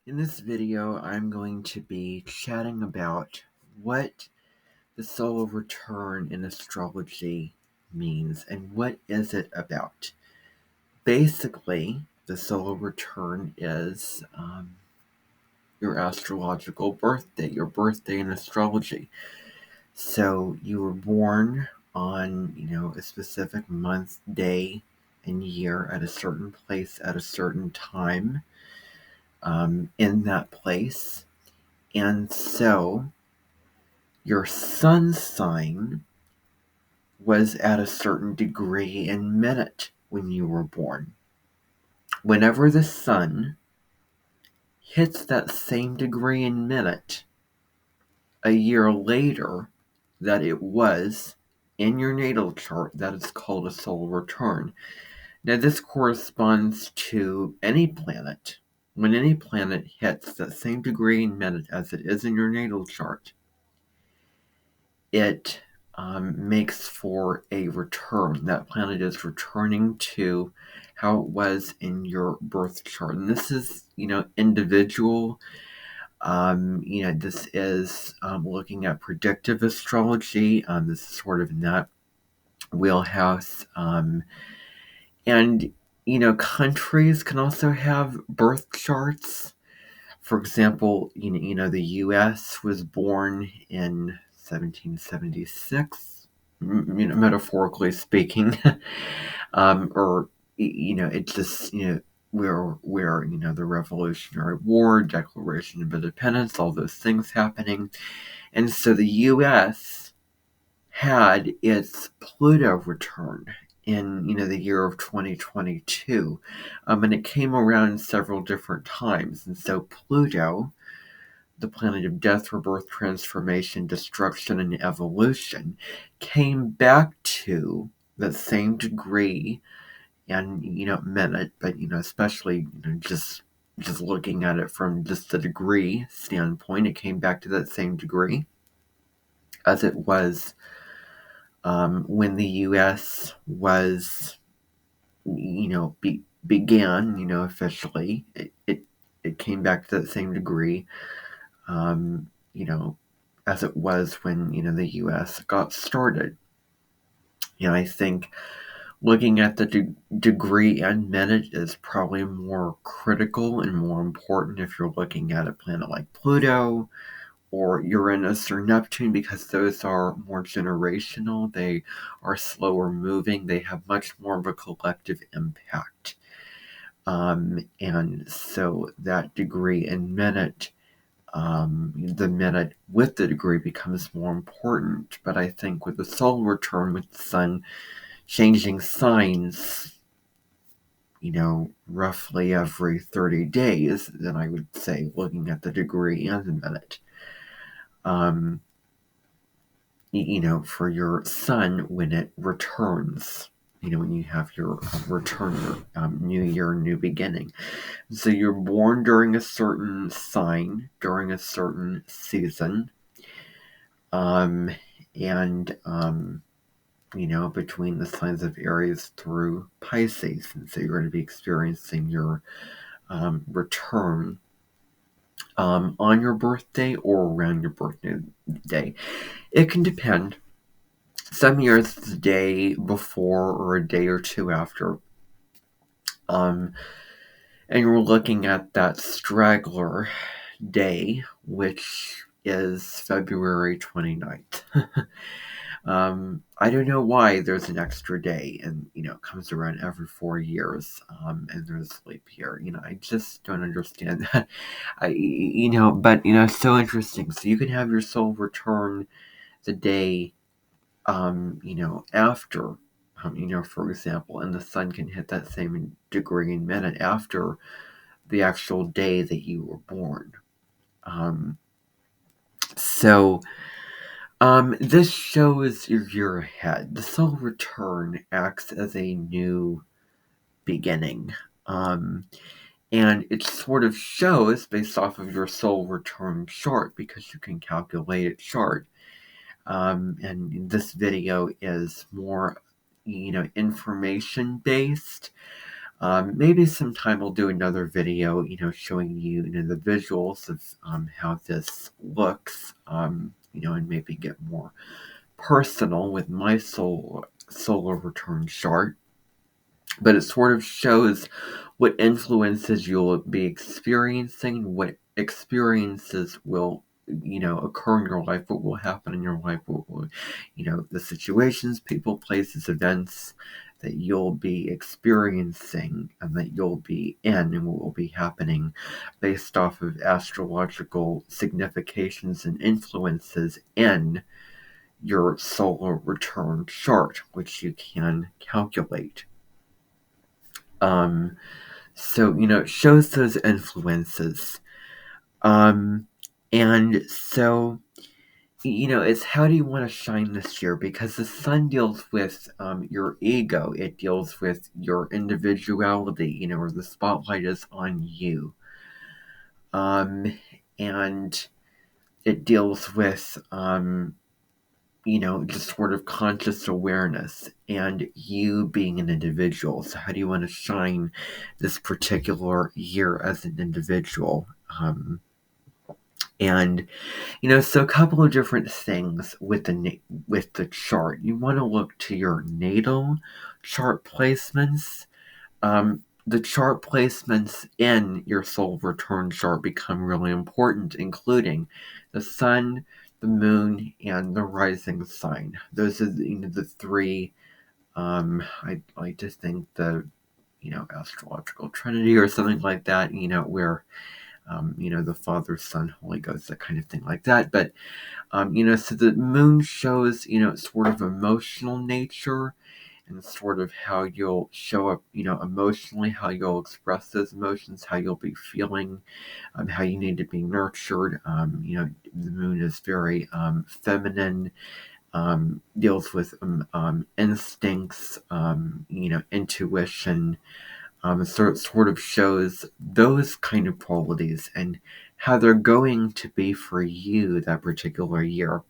In this video, I'm going to be chatting about what the solar return in astrology means and what is it about. Basically, the solar return is your astrological birthday, your birthday in astrology. So you were born on, a specific month, day, and year at a certain place at a certain time in that place. And so your sun sign was at a certain degree in minute when you were born. Whenever the sun hits that same degree in minute a year later that it was in your natal chart, that is called a solar return. Now, this corresponds to any planet. When any planet hits that same degree in minute as it is in your natal chart, it makes for a return. That planet is returning to how it was in your birth chart. And this is, individual. This is looking at predictive astrology. This is sort of in that wheelhouse. And, countries can also have birth charts. For example, the U.S. was born in 1776, metaphorically speaking, or it just where the Revolutionary War, Declaration of Independence, all those things happening, and so the U.S. had its Pluto return in the year of 2022, and it came around several different times. And so Pluto, the planet of death, rebirth, transformation, destruction, and evolution, came back to the same degree and minute, but especially just looking at it from just the degree standpoint, it came back to that same degree as it was when the U.S. was, began, officially. It came back to that same degree, um, as it was when, the U.S. got started. I think looking at the degree and minute is probably more critical and more important if you're looking at a planet like Pluto or Uranus or Neptune, because those are more generational, they are slower moving, they have much more of a collective impact. And so that degree and minute, the minute with the degree becomes more important. But I think with the solar return, with the sun changing signs, roughly every 30 days, then I would say looking at the degree and the minute. For your sun when it returns, when you have your return, your new year, new beginning. So you're born during a certain sign, during a certain season, and between the signs of Aries through Pisces. And so you're going to be experiencing your return on your birthday or around your birthday. It can depend. Some years it's the day before or a day or two after. And you're looking at that straggler day, which is February 29th. I don't know why there's an extra day, and it comes around every 4 years, and there's a leap year. I just don't understand that. But it's so interesting. So you can have your soul return the day, after, for example, and the sun can hit that same degree and minute after the actual day that you were born. So this shows your year ahead. The soul return acts as a new beginning. And it sort of shows based off of your soul return chart, because you can calculate a chart. And this video is more, information based. Maybe sometime I'll do another video, showing you, the visuals of how this looks, and maybe get more personal with my solar return chart. But it sort of shows what influences you'll be experiencing, what experiences will, occur in your life, what will happen in your life, what will, the situations, people, places, events that you'll be experiencing and that you'll be in and what will be happening based off of astrological significations and influences in your solar return chart, which you can calculate. So, it shows those influences. And so, it's how do you want to shine this year? Because the sun deals with your ego. It deals with your individuality, where the spotlight is on you. And it deals with, just sort of conscious awareness and you being an individual. So how do you want to shine this particular year as an individual? And so a couple of different things with the chart. You want to look to your natal chart placements. The chart placements in your soul return chart become really important, including the sun, the moon, and the rising sign. Those are the three. I like to think the astrological trinity or something like that. Where the Father, Son, Holy Ghost, that kind of thing like that. But so the moon shows sort of emotional nature and sort of how you'll show up, emotionally, how you'll express those emotions, how you'll be feeling, how you need to be nurtured. The moon is very feminine, deals with instincts, intuition. So it sort of shows those kind of qualities and how they're going to be for you that particular year.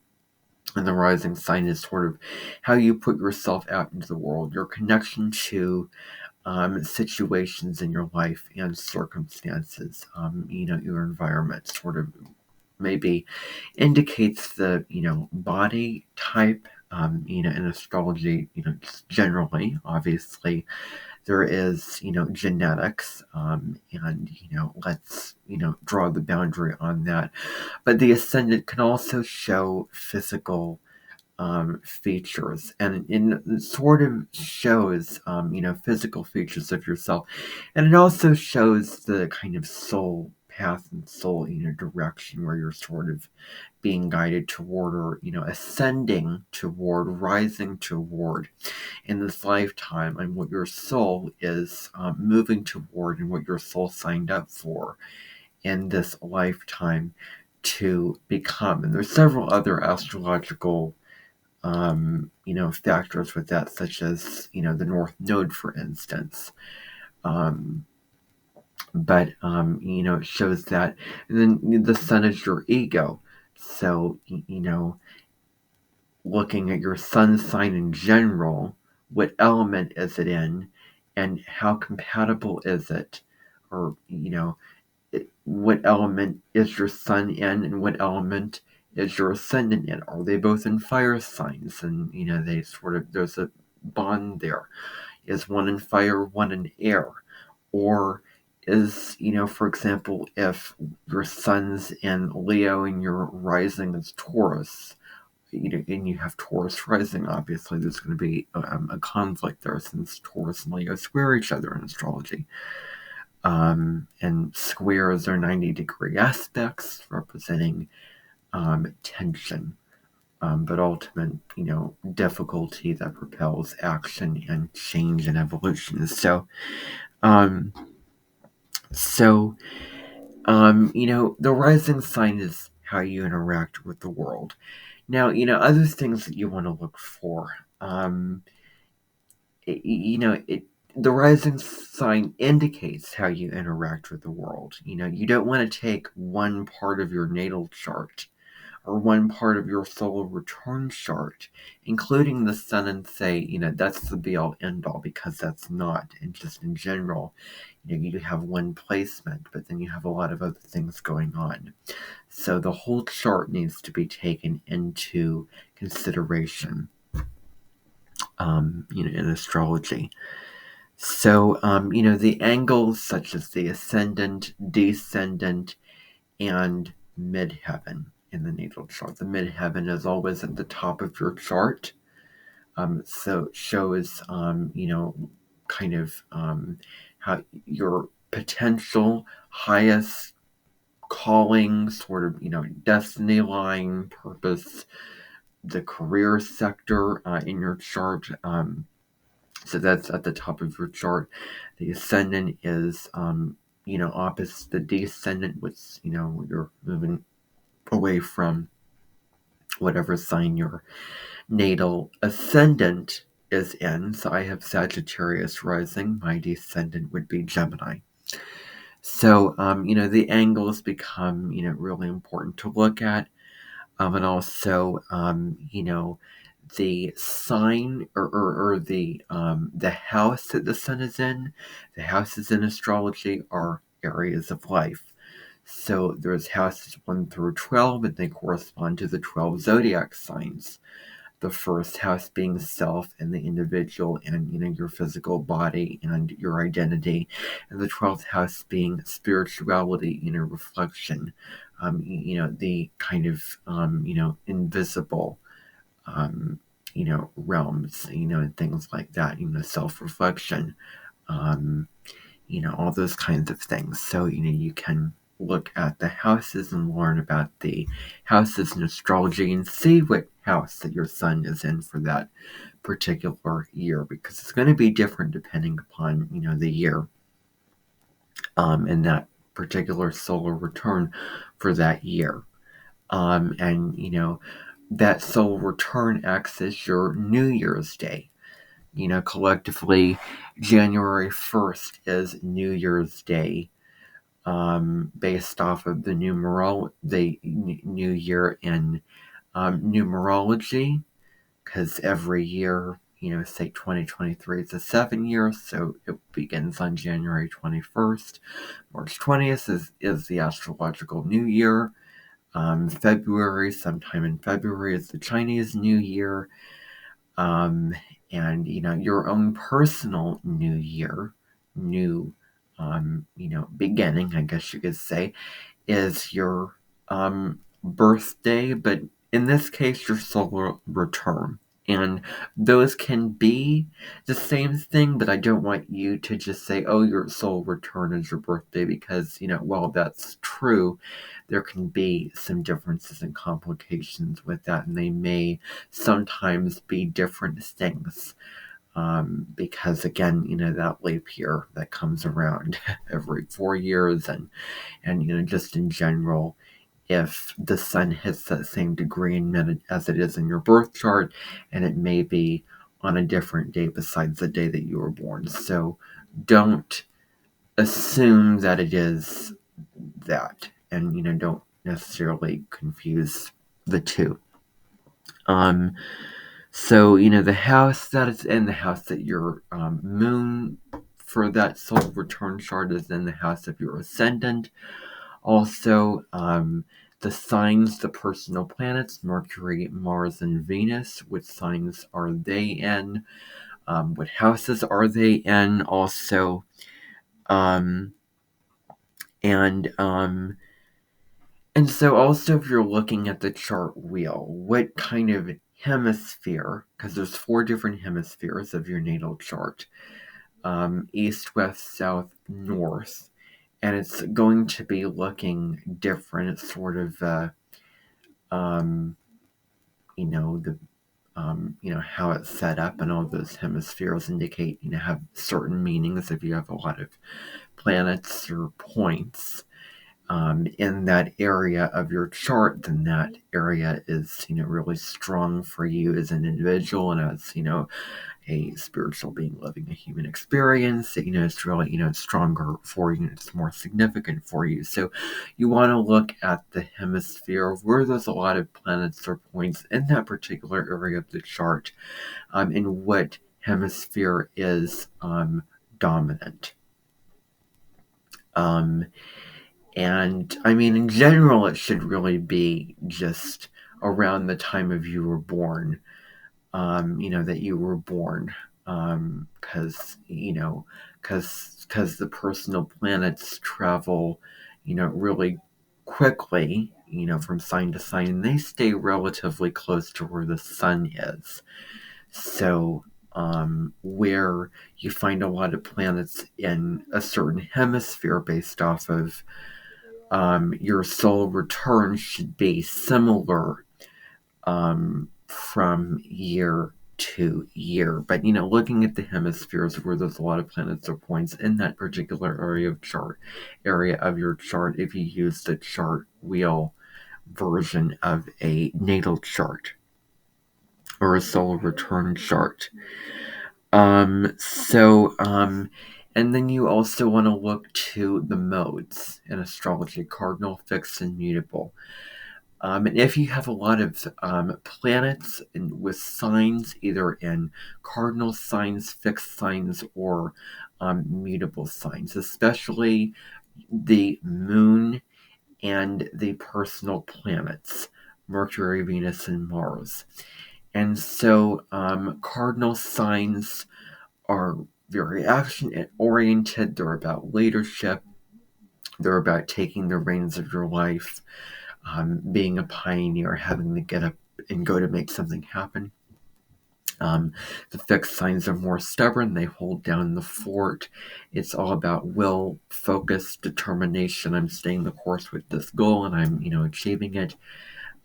And the rising sign is sort of how you put yourself out into the world, your connection to situations in your life and circumstances, your environment sort of maybe indicates the, body type, in astrology, generally, obviously, there is, genetics, and, let's, draw the boundary on that. But the ascendant can also show physical features, and it sort of shows, physical features of yourself. And it also shows the kind of soul path and soul, direction where you're sort of being guided toward or, ascending toward, rising toward in this lifetime, and what your soul is moving toward and what your soul signed up for in this lifetime to become. And there's several other astrological factors with that, such as, the North Node, for instance. But it shows that. And then the sun is your ego. So, looking at your sun sign in general, what element is it in, and how compatible is it? Or, what element is your sun in, and what element is your ascendant in? Are they both in fire signs? And, they sort of, there's a bond there. Is one in fire, one in air? Or is, for example, if your sun's in Leo and your rising is Taurus, and you have Taurus rising, obviously there's going to be a conflict there since Taurus and Leo square each other in astrology. And squares are 90-degree aspects representing tension, but ultimate, difficulty that propels action and change and evolution. So, the rising sign is how you interact with the world. Now, other things that you want to look for, the rising sign indicates how you interact with the world. You don't want to take one part of your natal chart or one part of your solar return chart, including the sun, and say, that's the be all end all, because that's not. And just in general, you have one placement, but then you have a lot of other things going on. So the whole chart needs to be taken into consideration, in astrology. So, the angles such as the ascendant, descendant, and midheaven in the natal chart. The midheaven is always at the top of your chart. So it shows, kind of how your potential highest calling, sort of, destiny line, purpose, the career sector in your chart. So that's at the top of your chart. The ascendant is, opposite the descendant, which, you're moving away from whatever sign your natal ascendant is in. So I have Sagittarius rising. My descendant would be Gemini. So, the angles become, really important to look at. And also, the sign or the house that the sun is in. The houses in astrology are areas of life. So there's houses 1 through 12, and they correspond to the 12 zodiac signs. The first house being self and the individual, and your physical body and your identity, and the 12th house being spirituality, reflection, the kind of invisible realms, and things like that, self-reflection, all those kinds of things. So, you can look at the houses and learn about the houses in astrology and see what house that your sun is in for that particular year, because it's going to be different depending upon, the year, and that particular solar return for that year. And, that solar return acts as your New Year's Day. Collectively, January 1st is New Year's Day, based off of the new year in numerology, because every year, say 2023 is a 7-year, so it begins on January 21st. March 20th is the astrological new year. Sometime in February is the Chinese New Year. And, your own personal new year, beginning, I guess you could say, is your birthday, but in this case, your solar return. And those can be the same thing, but I don't want you to just say, oh, your solar return is your birthday, because, while that's true, there can be some differences and complications with that, and they may sometimes be different things. Because again, that leap year that comes around every 4 years, and just in general, if the sun hits that same degree in minute as it is in your birth chart, and it may be on a different day besides the day that you were born. So don't assume that it is that, and don't necessarily confuse the two. So, the house that it's in, the house that your moon for that solar return chart is in, the house of your ascendant. Also, the signs, the personal planets, Mercury, Mars, and Venus, which signs are they in? What houses are they in? Also, and so also, if you're looking at the chart wheel, what kind of hemisphere, because there's 4 different hemispheres of your natal chart, east, west, south, north, and it's going to be looking different. It's sort of, how it's set up, and all those hemispheres indicate, have certain meanings if you have a lot of planets or points in that area of your chart, then that area is, really strong for you as an individual and as, a spiritual being living a human experience, that, it's really, it's stronger for you, it's more significant for you. So you want to look at the hemisphere where there's a lot of planets or points in that particular area of the chart, and what hemisphere is dominant. And I mean, in general, it should really be just around the time of you were born, that you were born, because the personal planets travel, really quickly, from sign to sign, and they stay relatively close to where the sun is. So, where you find a lot of planets in a certain hemisphere based off of your solar return should be similar from year to year. But, looking at the hemispheres where there's a lot of planets or points in that particular area of your chart, if you use the chart wheel version of a natal chart or a solar return chart. And then you also want to look to the modes in astrology: cardinal, fixed, and mutable. And if you have a lot of planets with signs, either in cardinal signs, fixed signs, or mutable signs, especially the moon and the personal planets, Mercury, Venus, and Mars. And so cardinal signs are very action-oriented. They're about leadership. They're about taking the reins of your life, being a pioneer, having to get up and go to make something happen. The fixed signs are more stubborn. They hold down the fort. It's all about will, focus, determination. I'm staying the course with this goal, and I'm, achieving it.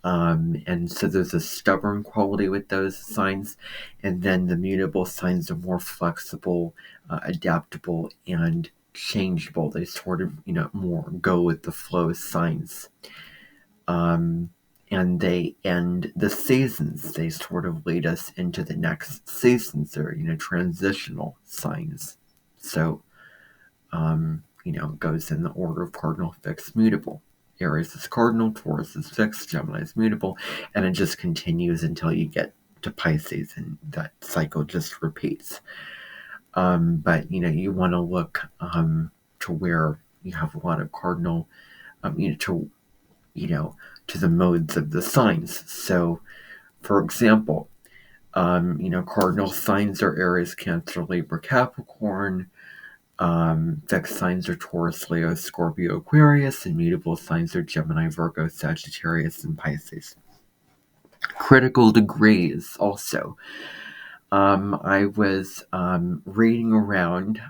And so there's a stubborn quality with those signs. And then the mutable signs are more flexible, adaptable, and changeable. They sort of, more go with the flow signs. And they end the seasons. They sort of lead us into the next seasons. They're, transitional signs. So, it goes in the order of cardinal, fixed, mutable. Aries is cardinal, Taurus is fixed, Gemini is mutable, and it just continues until you get to Pisces, and that cycle just repeats. But, you want to look to where you have a lot of cardinal, to the modes of the signs. So, for example, cardinal signs are Aries, Cancer, Libra, Capricorn. Fixed signs are Taurus, Leo, Scorpio, Aquarius, and mutable signs are Gemini, Virgo, Sagittarius, and Pisces. Critical degrees also. I was reading around,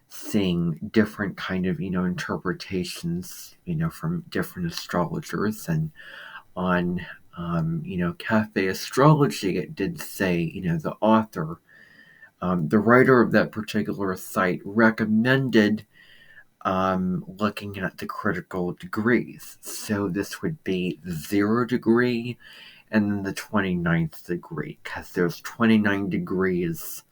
seeing different kind of, interpretations, from different astrologers, and on, Cafe Astrology, it did say, the author, the writer of that particular site recommended looking at the critical degrees. So this would be 0 degree and then the 29th degree, because there's 29 degrees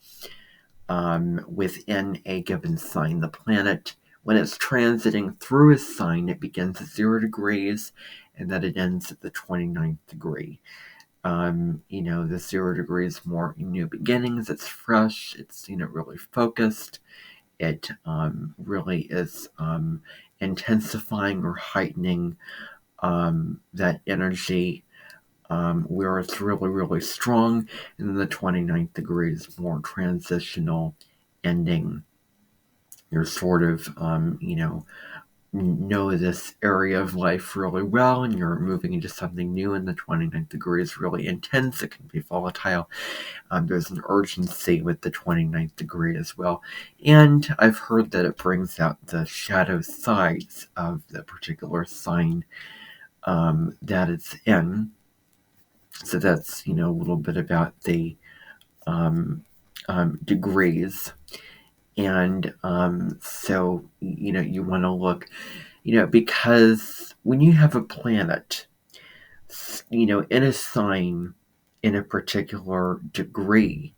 within a given sign. The planet, when it's transiting through a sign, it begins at 0 degrees and then it ends at the 29th degree. The 0 degree is more new beginnings. It's fresh. It's, really focused. It really is intensifying or heightening that energy where it's really, really strong. And then the 29th degree is more transitional, ending. You're sort of, know this area of life really well, and you're moving into something new, and the 29th degree is really intense. It can be volatile. There's an urgency with the 29th degree as well. And I've heard that it brings out the shadow sides of the particular sign that it's in. So that's, a little bit about the degrees. And so, you want to look, because when you have a planet, in a sign in a particular degree,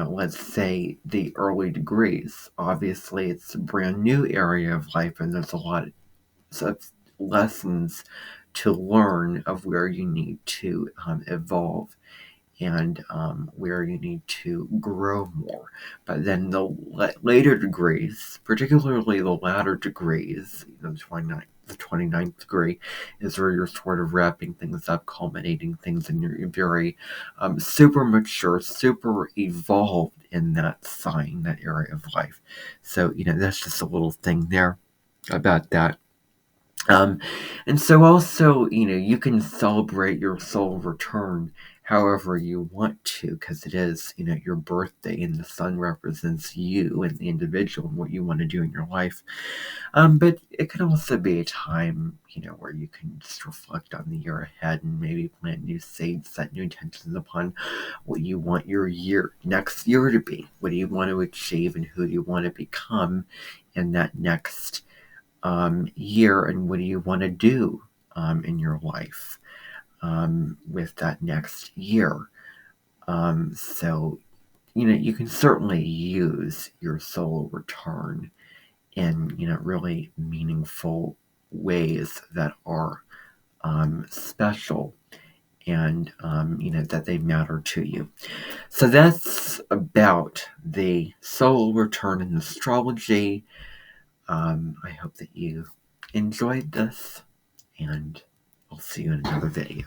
let's say the early degrees. Obviously, it's a brand new area of life, and there's a lot of lessons to learn of where you need to evolve and where you need to grow more. But then the later degrees, particularly the latter degrees, the 29th degree, is where you're sort of wrapping things up, culminating things, and you're very super mature, super evolved in that sign, that area of life. So, that's just a little thing there about that. Um, and so also, you can celebrate your soul return however you want to, because it is, your birthday, and the sun represents you and the individual and what you want to do in your life. But it can also be a time, where you can just reflect on the year ahead and maybe plant new seeds, set new intentions upon what you want your next year to be. What do you want to achieve, and who do you want to become in that next year, and what do you want to do in your life with that next year. So, you can certainly use your soul return in, really meaningful ways that are special and, that they matter to you. So that's about the soul return in astrology. I hope that you enjoyed this, and I'll see you in another video.